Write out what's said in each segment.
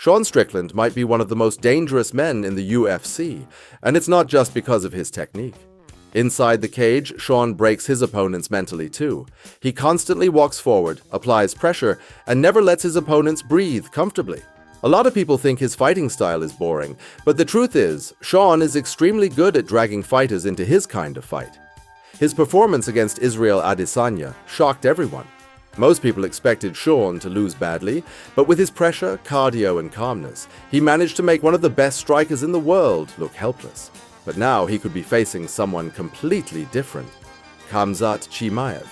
Sean Strickland might be one of the most dangerous men in the UFC, and it's not just because of his technique. Inside the cage, Sean breaks his opponents mentally too. He constantly walks forward, applies pressure, and never lets his opponents breathe comfortably. A lot of people think his fighting style is boring, but the truth is, Sean is extremely good at dragging fighters into his kind of fight. His performance against Israel Adesanya shocked everyone. Most people expected Sean to lose badly, but with his pressure, cardio, and calmness, he managed to make one of the best strikers in the world look helpless. But now he could be facing someone completely different, Khamzat Chimaev.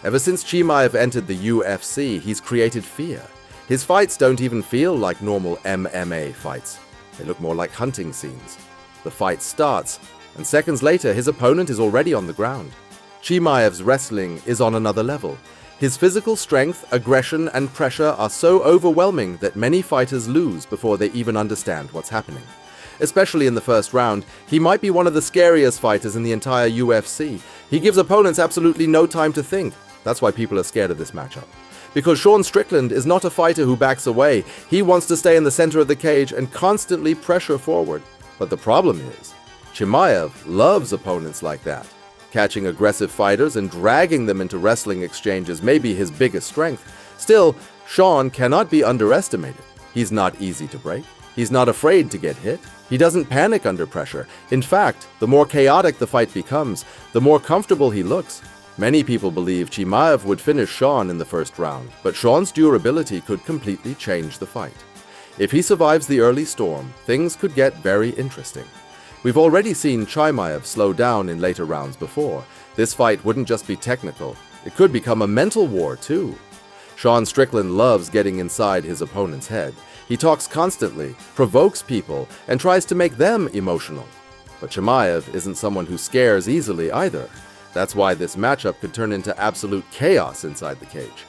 Ever since Chimaev entered the UFC, he's created fear. His fights don't even feel like normal MMA fights. They look more like hunting scenes. The fight starts, and seconds later his opponent is already on the ground. Chimaev's wrestling is on another level. His physical strength, aggression, and pressure are so overwhelming that many fighters lose before they even understand what's happening. Especially in the first round, he might be one of the scariest fighters in the entire UFC. He gives opponents absolutely no time to think. That's why people are scared of this matchup. Because Sean Strickland is not a fighter who backs away. He wants to stay in the center of the cage and constantly pressure forward. But the problem is, Chimaev loves opponents like that. Catching aggressive fighters and dragging them into wrestling exchanges may be his biggest strength. Still, Sean cannot be underestimated. He's not easy to break. He's not afraid to get hit. He doesn't panic under pressure. In fact, the more chaotic the fight becomes, the more comfortable he looks. Many people believe Chimaev would finish Sean in the first round, but Sean's durability could completely change the fight. If he survives the early storm, things could get very interesting. We've already seen Chimaev slow down in later rounds before. This fight wouldn't just be technical, it could become a mental war too. Sean Strickland loves getting inside his opponent's head. He talks constantly, provokes people, and tries to make them emotional. But Chimaev isn't someone who scares easily either. That's why this matchup could turn into absolute chaos inside the cage.